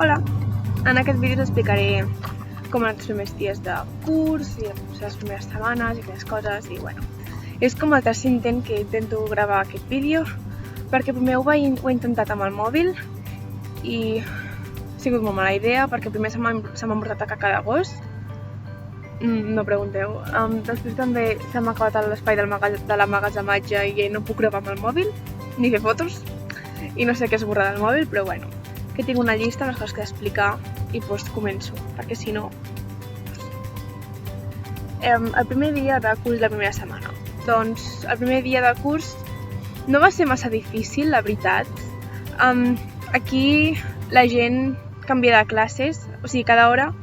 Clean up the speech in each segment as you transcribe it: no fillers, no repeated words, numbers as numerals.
Hola! En aquest vídeo us explicaré com han anat els primers dies de curs i les primeres setmanes i aquelles coses i bueno. És com el tercer intent que intento gravar aquest vídeo perquè primer ho he intentat amb el mòbil i ha sigut molt mala idea perquè primer se m'ha embrutat a caca de gos. No pregunteu. Després també se m'ha acabat l'espai de l'emmagatzematge i no puc gravar amb el mòbil ni fer fotos i no sé què esborrar del mòbil, però bueno, que tinc una llista amb les coses que he d'explicar i doncs començo, perquè si no... El primer dia de curs la primera setmana. Doncs el primer dia de curs no va ser massa difícil, la veritat. Aquí la gent canvia de classes, o sigui, cada hora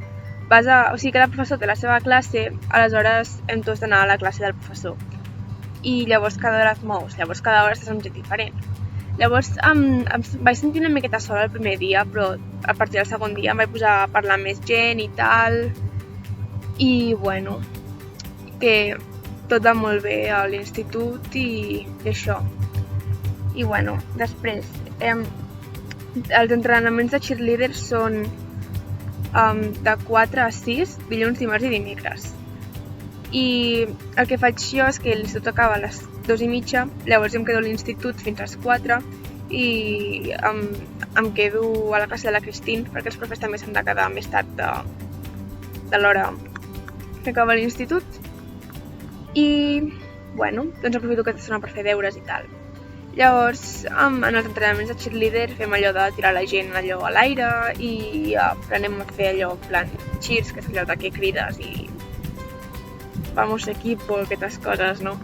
cada professor té la seva classe, aleshores hem tots d'anar a la classe del professor. I llavors cada hora et mous, llavors cada hora estàs amb gent diferent. Llavors em vaig sentir una miqueta sola el primer dia, però a partir del segon dia em vaig posar a parlar amb més gent i tal. I bueno, que tot va molt bé a l'institut i això. I bueno, després, els entrenaments de cheerleader són de 4 a 6, dilluns, dimarts i dimecres. I el que faig jo és que l'institut acaba a les 2:30, llavors em quedo a l'institut fins a les 4 i em quedo a la classe de la Christine perquè els professors també s'han de quedar més tard de l'hora que acaba l'institut. I bueno, doncs aprofito aquesta estona per fer deures i tal. Llavors, en els entrenaments de cheerleader fem allò de tirar la gent allò a l'aire i aprenem a fer allò en plan cheers, que és allò de que crides i vamos equipo, aquestes coses, no?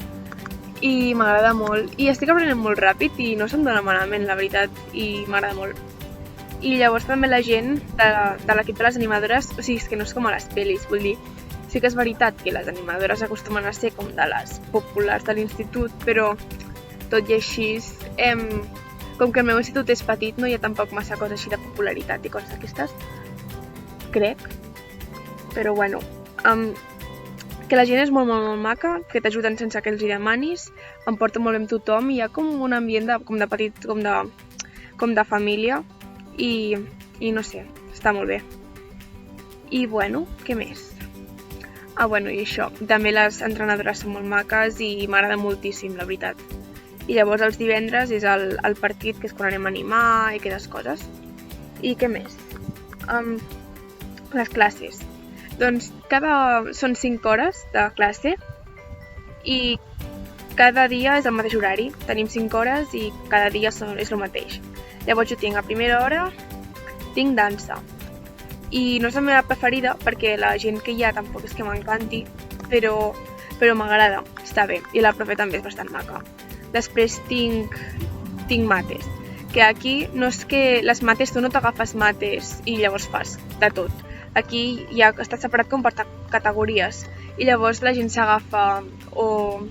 I m'agrada molt. I estic aprenent molt ràpid i no se'm dona malament, la veritat, i m'agrada molt. I llavors també la gent de l'equip de les animadores, o sigui, és que no és com a les pel·lis, vull dir, sí que és veritat que les animadores acostumen a ser com de les populars de l'institut, però tot i així, com que el meu institut és petit, no hi ha tampoc massa coses així de popularitat i coses d'aquestes, crec. Però bueno, que la gent és molt maca, que t'ajuden sense que els hi demanis, em porta molt bé amb tothom i hi ha com un ambient com de petit, com de família i no sé, està molt bé. I bueno, què més? Bueno, i això, també les entrenadores són molt maques i m'agrada moltíssim, la veritat. I llavors els divendres és el partit, que és quan anem a animar i aquelles coses. I què més? Les classes. Doncs són 5 hores de classe i cada dia és el mateix horari. Tenim 5 hores i cada dia és el mateix. Llavors jo tinc a primera hora, tinc dansa. I no és la meva preferida perquè la gent que hi ha tampoc és que m'encanti, però m'agrada, està bé. I la profe també és bastant maca. Després tinc mates, que aquí no és que les mates tu no t'agafes mates i llavors fas de tot. Aquí ja està separat com per categories i llavors la gent s'agafa o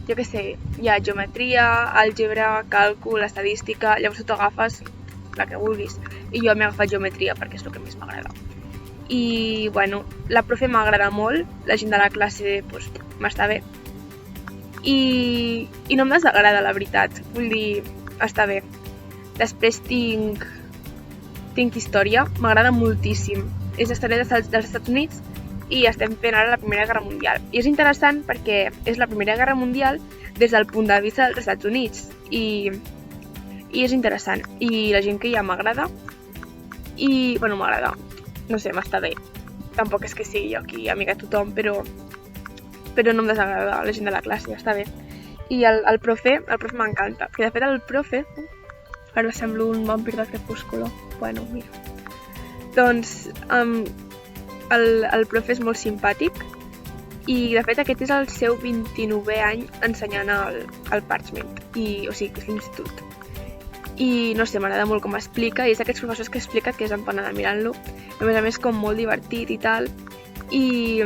jo què sé, hi ha geometria, àlgebra, càlcul, estadística, llavors tu t'agafes la que vulguis i jo m'he agafat geometria perquè és el que més m'agrada. I bueno, la profe m'agrada molt, la gent de la classe doncs, m'està bé. I no em desagrada, la veritat, vull dir, està bé. Després tinc història, m'agrada moltíssim. És història dels Estats Units i estem fent ara la Primera Guerra Mundial. I és interessant perquè és la Primera Guerra Mundial des del punt de vista dels Estats Units i és interessant. I la gent que hi ha m'agrada i, bueno, m'agrada, no sé, m'està bé. Tampoc és que sigui jo aquí amiga de tothom, però no em desagrada la gent de la classe, està bé. I el profe m'encanta, que de fet el profe... Ara semblo un vampir del crepúsculo. Bueno, mira. Doncs el profe és molt simpàtic i de fet aquest és el seu 29è any ensenyant el Parchment, o sigui, que és l'institut. I no sé, m'agrada molt com explica i és d'aquests professors que explica que és empanada mirant-lo. A més com molt divertit i tal. I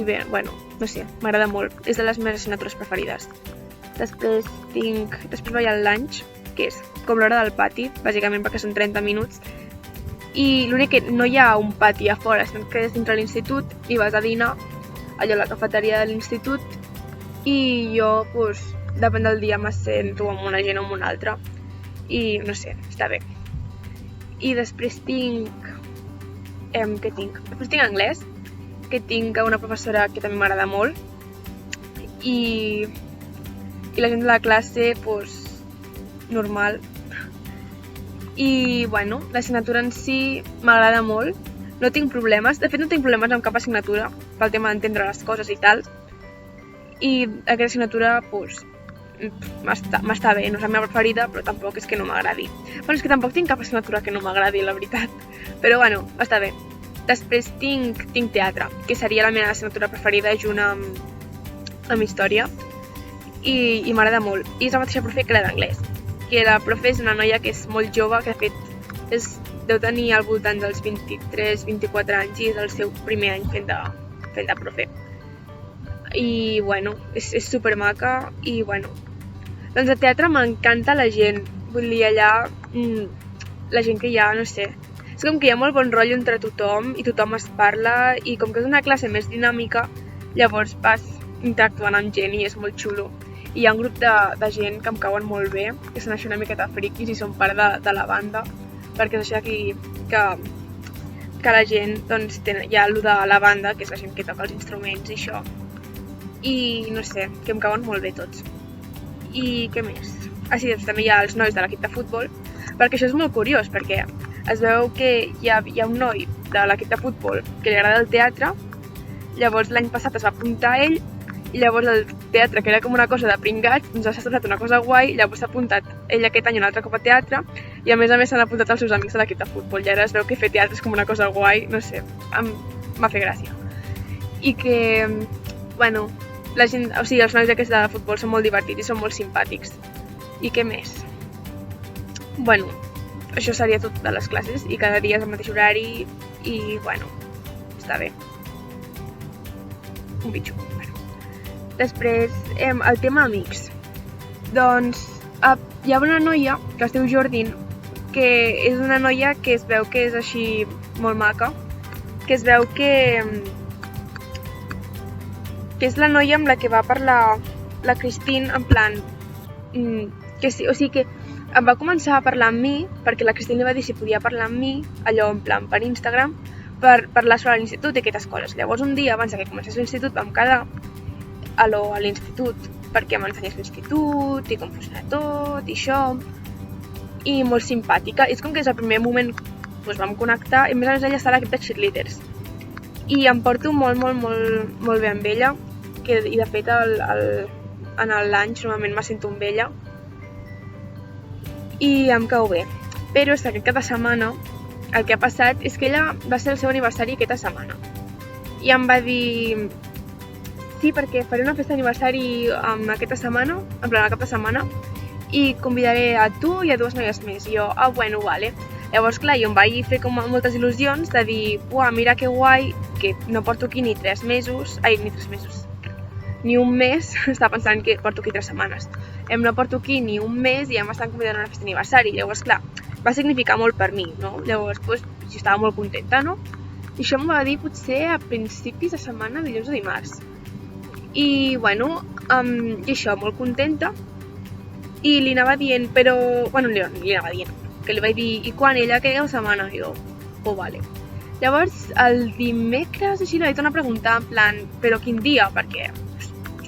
bé, bueno, no sé, m'agrada molt. És de les meves assignatures preferides. Després vaig al lunch, que és com l'hora del pati, bàsicament perquè són 30 minuts. I l'únic que no hi ha un pati a fora, sinó que és dintre l'institut i vas a dinar allò a la cafeteria de l'institut i jo, doncs, depèn del dia, m'assento amb una gent o amb una altra. I no sé, està bé. I després tinc... què tinc? Després tinc anglès, que tinc una professora que també m'agrada molt. I la gent de la classe, doncs, normal. I, bueno, l'assignatura en si m'agrada molt. No tinc problemes, de fet no tinc problemes amb cap assignatura, pel tema d'entendre les coses i tal. I aquesta assignatura, doncs, m'està bé, no és la meva preferida, però tampoc és que no m'agradi. Bueno, és que tampoc tinc cap assignatura que no m'agradi, la veritat. Però, bueno, està bé. Després tinc teatre, que seria la meva assignatura preferida junt amb història. I m'agrada molt. I és la mateixa profe que la d'anglès. Que la profe és una noia que és molt jove, que de fet deu tenir al voltant dels 23-24 anys i és el seu primer any fent de profe. I, bueno, és supermaca i, bueno, doncs a teatre m'encanta la gent. Vull dir, allà, la gent que hi ha, no sé, és com que hi ha molt bon rotllo entre tothom i tothom es parla i com que és una classe més dinàmica, llavors vas interactuant amb gent i és molt xulo. I hi ha un grup de gent que em cauen molt bé, que són això una miqueta friquis i són part de la banda, perquè és això aquí que la gent, doncs, hi ha allò de la banda, que és la gent que toca els instruments i això. I no sé, que em cauen molt bé tots. I què més? Sí, doncs també hi ha els nois de l'equip de futbol, perquè això és molt curiós, perquè es veu que hi ha un noi de l'equip de futbol que li agrada el teatre, llavors l'any passat es va apuntar ell, i llavors el teatre, que era com una cosa de pringats, doncs s'ha estat una cosa guai, llavors s'ha apuntat ell aquest any un altre cop a teatre, i a més s'han apuntat els seus amics de l'equip de futbol, i ara es veu que fer teatre és com una cosa guai, no sé, m'ha fet gràcia. I que, bueno, la gent, o sigui, els nois aquests de futbol són molt divertits i són molt simpàtics. I què més? Bueno, això seria tot de les classes i cada dia és el mateix horari i, bueno, està bé. Un bitxo. Bueno. Després, el tema amics. Doncs hi ha una noia que es diu Jordin, que és una noia que es veu que és així molt maca, que es veu que és la noia amb la que va parlar la Christine, en plan, que sí, o sigui que em va començar a parlar amb mi, perquè la Christine li va dir si podia parlar amb mi, allò en plan per Instagram, per parlar sobre l'institut i aquestes coses. Llavors un dia, abans que comencés l'institut, vam quedar a l'institut, perquè m'ensenyés l'institut i com funciona tot i això, i molt simpàtica. I és com que és el primer moment doncs vam connectar, i a més ella està a l'equip de cheerleaders. I em porto molt bé amb ella, i de fet en l'any normalment me sento amb ella i em cau bé. Però és que aquest cap de setmana el que ha passat és que ella va ser el seu aniversari aquesta setmana i em va dir sí, perquè faré una festa d'aniversari aquesta setmana, en plan al cap de setmana, i convidaré a tu i a 2 noies més. I jo, bueno, vale. Llavors, clar, jo em vaig fer com moltes il·lusions de dir, mira que guai, que no porto aquí ni 3 mesos, ni un mes, estava pensant que porto aquí 3 setmanes. No porto aquí ni un mes i ja m'estan convidant a una festa d'aniversari. Llavors, clar, va significar molt per mi, no? Llavors, doncs, jo estava molt contenta, no? I això em va dir potser a principis de setmana, dilluns o dimarts. I, bueno, i això, molt contenta. I li anava dient, però... Bueno, li anava dient, que li vaig dir, i quan ella, que una setmana? I jo, vale. Llavors, el dimecres, així, li vaig tornar a preguntar, en plan, però quin dia? Perquè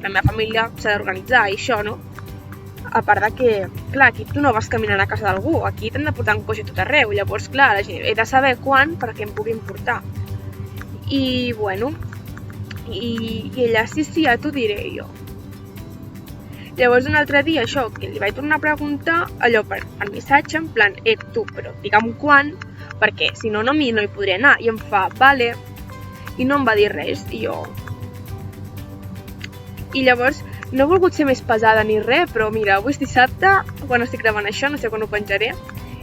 la meva família s'ha d'organitzar i això, no? A part de que, clar, aquí tu no vas caminant a casa d'algú, aquí t'han de portar un cotxe tot arreu, llavors, clar, he de saber quan perquè em puguin portar. I, bueno, i ella, sí, ja t'ho diré jo. Llavors, un altre dia, això, que li vaig tornar a preguntar, allò per missatge, en plan, tu, però digue'm quan, perquè si no, no hi podré anar. I em fa, vale, i no em va dir res, i jo... I llavors, no he volgut ser més pesada ni res, però mira, avui és dissabte, quan estic gravant això, no sé quan ho penjaré,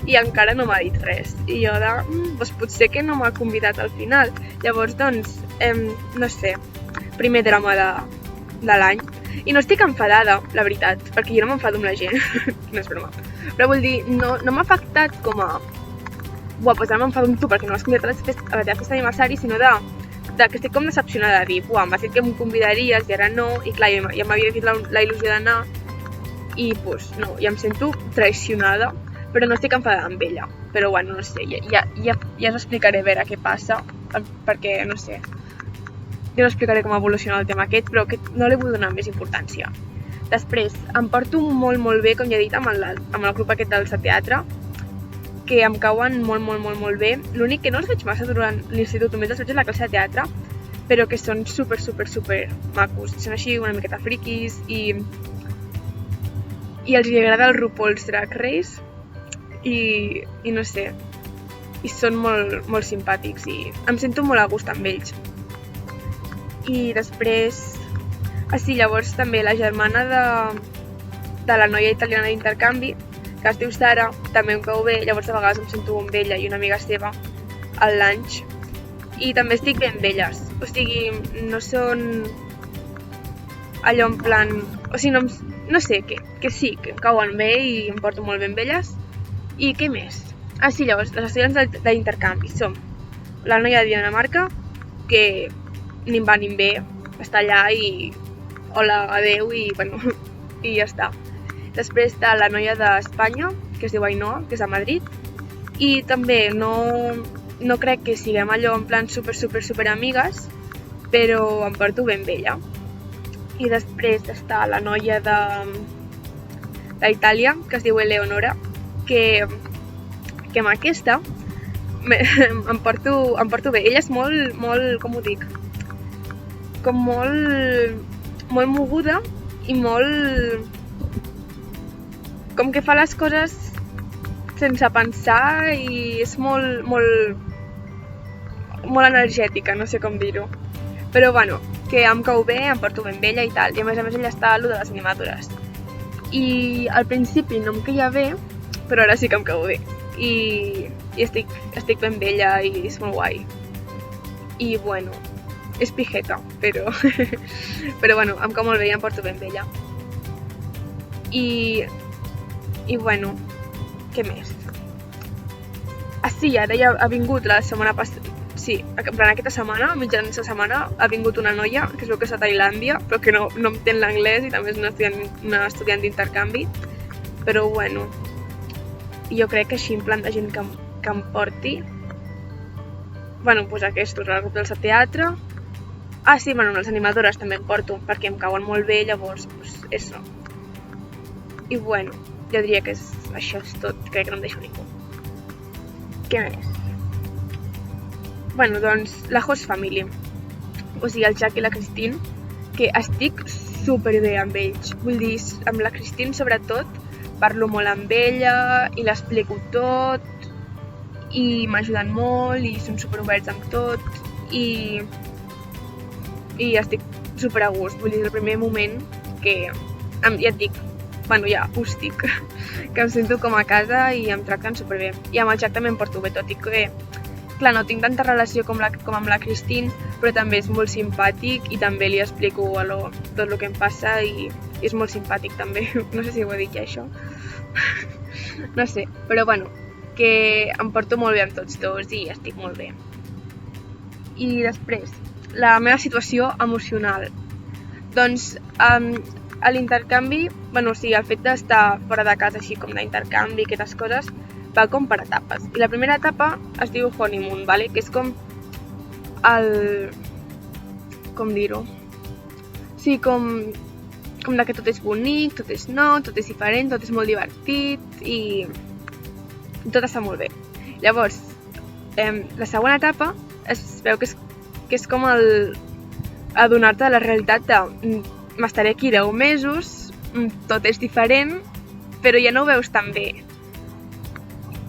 i encara no m'ha dit res. I jo doncs potser que no m'ha convidat al final. Llavors, doncs, no sé, primer drama de l'any. I no estic enfadada, la veritat, perquè jo no m'enfado amb la gent, no és broma. Però vull dir, no m'ha afectat com a... doncs ara m'enfado amb tu perquè no m'has convidat a la teva festa d'aniversari, sinó que estic com decepcionada de dir, m'has dit que em convidaries i ara no, i clar, ja m'havia fet la il·lusió d'anar, i doncs no, ja em sento traicionada. però no estic enfadada amb ella. Però bueno, no sé, ja us explicaré a veure què passa, perquè no sé. Jo us explicaré com evoluciona el tema aquest, però que no li vull donar més importància. Després, em porto molt bé, com ja he dit, amb el grup aquest del teatre, que em cauen molt bé. L'únic que no els veig massa durant l'institut, només els veig a la classe de teatre, però que són super macos. Són així una miqueta friquis i els agrada el RuPaul's Drag Race i no sé, i són molt simpàtics i em sento molt a gust amb ells. I després, llavors també la germana de la noia italiana d'intercanvi, que es diu Sara, també em cau bé, llavors de vegades em sento amb ella i una amiga seva al lunch. I també estic bé amb elles, o sigui, no són allò en plan... O sigui, no sé, que sí, que em cauen bé i em porto molt bé amb elles. I què més? Sí, llavors, les estudiants d'intercanvi som la noia de Dinamarca, que ni em va ni em ve, està allà i hola, adeu i bueno, i ja està. Després està la noia d'Espanya, que es diu Ainhoa, que és a Madrid, i també no crec que siguem allò en plan super amigues, però em porto ben bé ella. I després està la noia d'Itàlia, que es diu Eleonora, que amb aquesta em porto bé. Ella és molt, com ho dic, com molt moguda i molt... com que fa les coses sense pensar i és molt energètica, no sé com dir-ho. Però bueno, que em cau bé, em porto ben bé ella i tal. I a més ella està a lo de les animadores. I al principi no em queia bé, però ara sí que em cau bé. I estic ben bé ella i és molt guai. I bueno, és pijeta, però bueno, em cau molt bé i em porto ben bé ella. I bueno, què més? Sí, ara ja ha vingut la setmana passada, sí, en plan aquesta setmana, mitjans de setmana, ha vingut una noia que es veu que és a Tailàndia, però que no entén l'anglès i també és una estudiant d'intercanvi. Però bueno, jo crec que així en plan de gent que em porti, bueno, doncs aquestos, el grup del teatre. Sí, bueno, les animadores també em porto, perquè em cauen molt bé, llavors, doncs, això. I bueno, jo diria que això és tot, crec que no em deixo ningú. Què més? Bueno, doncs, la host family, o sigui, el Jack i la Christine, que estic superbé amb ells. Vull dir, amb la Christine sobretot, parlo molt amb ella i l'explico tot i m'ajuden molt i són superoberts amb tot i estic super a gust. Vull dir, és el primer moment que ja et dic, bueno, ja us dic, que em sento com a casa i em tracten superbé. I amb el Jack també em porto bé, tot i que, clar, no tinc tanta relació com amb la Christine, però també és molt simpàtic i també li explico tot el que em passa i és molt simpàtic també. No sé si ho he dit ja, això. No sé, però bueno, que em porto molt bé amb tots dos i estic molt bé. I després, la meva situació emocional. Doncs, a l'intercanvi, bueno, o sigui, el fet d'estar fora de casa així com d'intercanvi i aquestes coses, va com per etapes. I la primera etapa es diu honeymoon, ¿vale? Que és com com dir-ho? Sí, com que tot és bonic, tot és nou, tot és diferent, tot és molt divertit i tot està molt bé. Llavors, la segona etapa es veu que és com adonar-te de la realitat de m'estaré aquí 10 mesos, tot és diferent, però ja no ho veus tan bé.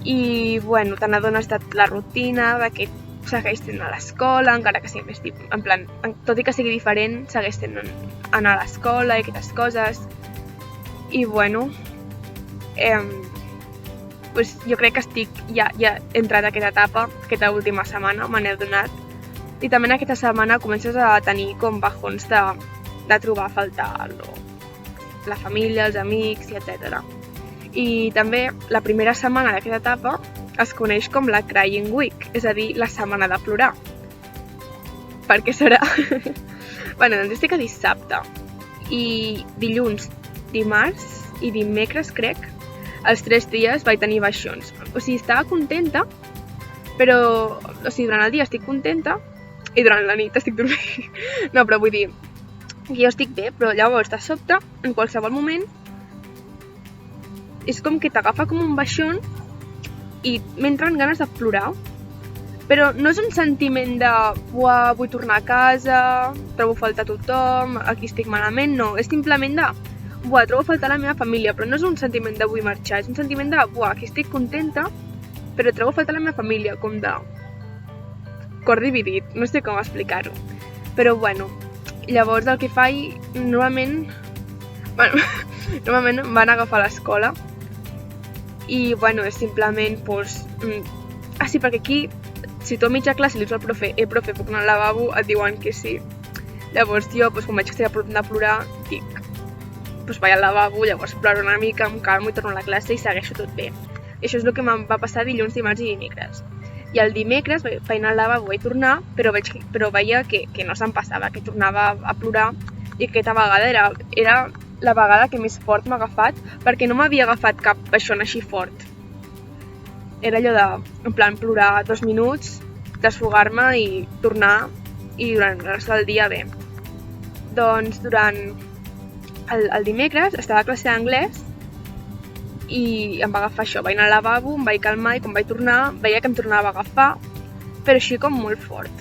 I, bueno, te n'adones de la rutina, de que segueix tenint a l'escola, encara que sigui més tipus, en plan, tot i que sigui diferent, segueix tenint anar a l'escola i aquestes coses. I, bueno, pues jo crec que ja he entrat a aquesta etapa, aquesta última setmana, me n'he adonat. I també en aquesta setmana comences a tenir com bajons de trobar a faltar la família, els amics, etc. I també la primera setmana d'aquesta etapa es coneix com la Crying Week, és a dir, la setmana de plorar. Per què serà? Bueno, doncs estic a dissabte i dilluns, dimarts i dimecres, crec, els 3 dies vaig tenir baixons. O sigui, estava contenta, però, o sigui, durant el dia estic contenta i durant la nit estic dormint. No, però vull dir que jo estic bé, però llavors de sobte, en qualsevol moment, és com que t'agafa com un baixón i m'entren ganes de plorar. Però no és un sentiment de uah, vull tornar a casa, trobo falta tothom, aquí estic malament, no. És simplement de uah, trobo falta la meva família, però no és un sentiment de vull marxar, és un sentiment de uah, aquí estic contenta, però trobo falta la meva família, com de cor dividit, no sé com explicar-ho. Però bueno, llavors el que faig, normalment em van agafar a l'escola i bueno, és simplement doncs... sí, perquè aquí, si tu a mitja classe li dius al profe, profe, puc anar al lavabo, et diuen que sí. Llavors jo, quan veig que estic a punt de plorar, dic, vaig al lavabo, llavors ploro una mica, em calmo i torno a la classe i segueixo tot bé. I això és el que em va passar dilluns, dimarts i dimecres. I el dimecres vaig anar al lavabo, vaig tornar, però veia que no se'm passava, que tornava a plorar i que aquesta vegada era la vegada que més fort m'ha agafat, perquè no m'havia agafat cap baixón així fort. Era allò de, en plan, plorar 2 minuts, desfogar-me i tornar, i durant el rest del dia bé. Doncs durant el dimecres estava a classe d'anglès i em va agafar això, vaig anar al lavabo, em vaig calmar i quan vaig tornar veia que em tornava a agafar, però així com molt fort.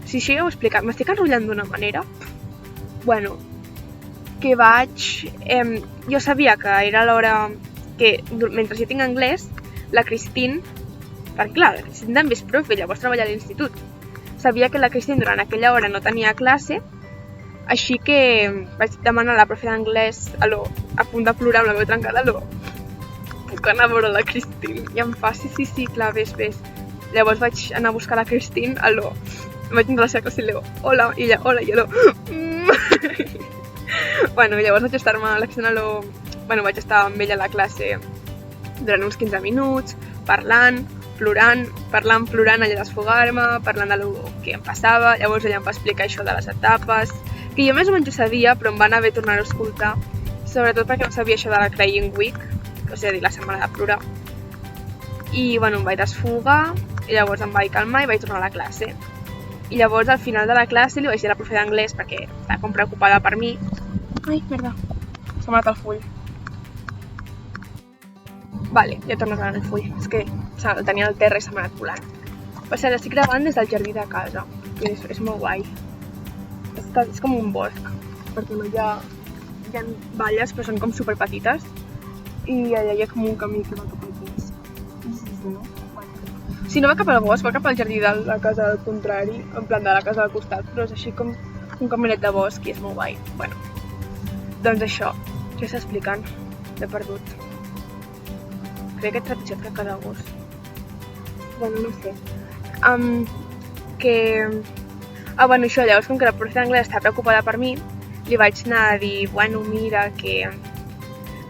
Si això ja ho he explicat, m'estic enrotllant d'una manera. Bueno, que jo sabia que era l'hora que, mentre jo tinc anglès, la Christine, perquè clar, la Christine també és profe, llavors treballa a l'institut. Sabia que la Christine durant aquella hora no tenia classe, així que vaig demanar a la profe d'anglès, a punt de plorar amb la veu trencada, puc anar a veure la Christine? I em fa, sí, clar, ves. Llavors vaig anar a buscar la Christine, vaig entrar a la seva classe i li dic, hola, i ella, hola, i ella, Bueno, llavors vaig estar-me a la Christine, vaig estar amb ella a la classe durant uns 15 minuts, parlant, plorant, allà desfogar-me, parlant del que em passava. Llavors ella em va explicar això de les etapes, que jo més o menys ho sabia, però em va anar bé tornar-ho a escoltar, sobretot perquè no sabia això de la Crying Week, o sigui, la setmana de plorar. I bueno, em vaig desfogar, i llavors em vaig calmar i vaig tornar a la classe. I llavors al final de la classe li vaig dir a la profe d'anglès, perquè estava com preocupada per mi. Ai, merda, s'ha matat el full. Vale, ja he tornat a anar el full, és que el tenia al terra i s'ha anat volant. Per cert, estic gravant des del jardí de casa, que és molt guai. És com un bosc, perquè no hi ha valles, però són com superpetites, i allà hi ha com un camí que va cap al bosc. Si no va cap al bosc, va cap al jardí de la casa al contrari, en plan de la casa del costat, però és així com un caminet de bosc i és molt guai. Bueno, doncs això, què està explicant? L'he perdut. Crec que he trepitjat caca de gos. Bueno, no sé. Bueno, això, llavors, com que la profe d'anglès estava preocupada per mi, li vaig anar a dir, bueno, mira, que...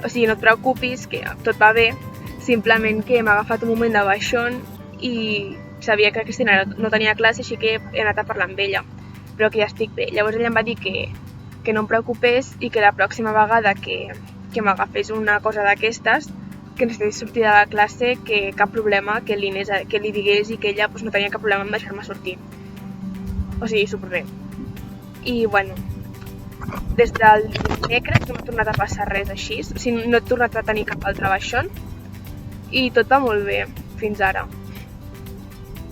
O sigui, no et preocupis, que tot va bé, simplement que m'ha agafat un moment de baixón i sabia que la Cristina no tenia classe, així que he anat a parlar amb ella, però que ja estic bé. Llavors ella em va dir que no em preocupés i que la pròxima vegada que m'agafés una cosa d'aquestes, que necessités sortir de la classe, que cap problema, que li digués i que ella no tenia cap problema en deixar-me sortir. O sigui, superbé. I bueno, des del dimecres no m'ha tornat a passar res així, o sigui, no he tornat a tenir cap altre baixón i tot va molt bé fins ara.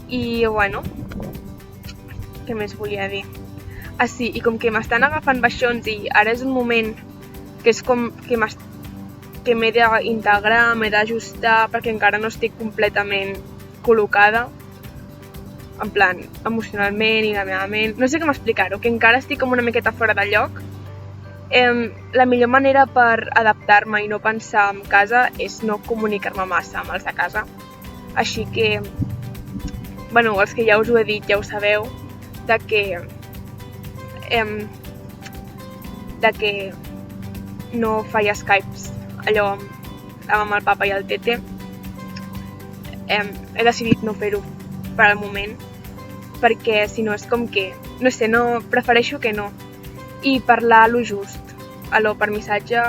I bueno, què més volia dir? Ah sí, i com que m'estan agafant baixons i ara és un moment que és com que m'he d'integrar, m'he d'ajustar perquè encara no estic completament col·locada, en plan, emocionalment i la meva ment, no sé com explicar-ho, que encara estic com una miqueta fora de lloc. La millor manera per adaptar-me i no pensar en casa és no comunicar-me massa amb els de casa. Així que, bueno, els que ja us ho he dit ja ho sabeu, de que no faig Skypes, allò amb el papa i el tete. He decidit no fer-ho per al moment, perquè si no és com que, no sé, no, prefereixo que no. I parlar lo just, per missatge,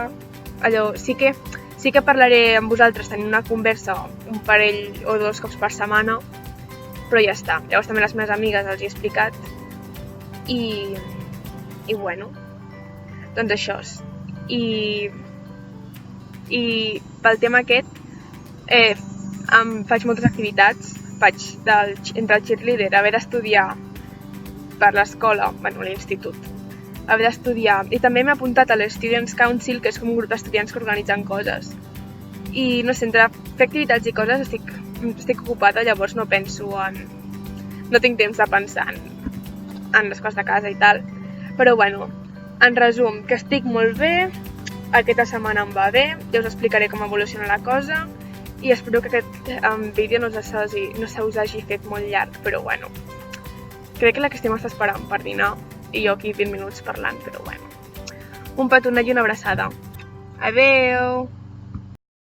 sí que Sí que parlaré amb vosaltres, tenint una conversa un parell o 2 cops per setmana, però ja està. Llavors també les meves amigues els he explicat i bueno, doncs això. I pel tema aquest faig moltes activitats, entre el cheerleader, haver d'estudiar per l'escola, bueno, l'institut, haver d'estudiar, i també m'he apuntat a l'Students' Council, que és com un grup d'estudiants que organitzen coses. I no sé, entre fer activitats i coses estic ocupada, llavors no tinc temps de pensar en les coses de casa i tal. Però bueno, en resum, que estic molt bé, aquesta setmana em va bé, ja us explicaré com evoluciona la cosa i espero que aquest vídeo no se us hagi fet molt llarg, però bueno, crec que la Cristina m'està esperant per dinar i jo aquí 20 minuts parlant, però bueno. Un petonet i una abraçada. Adeu!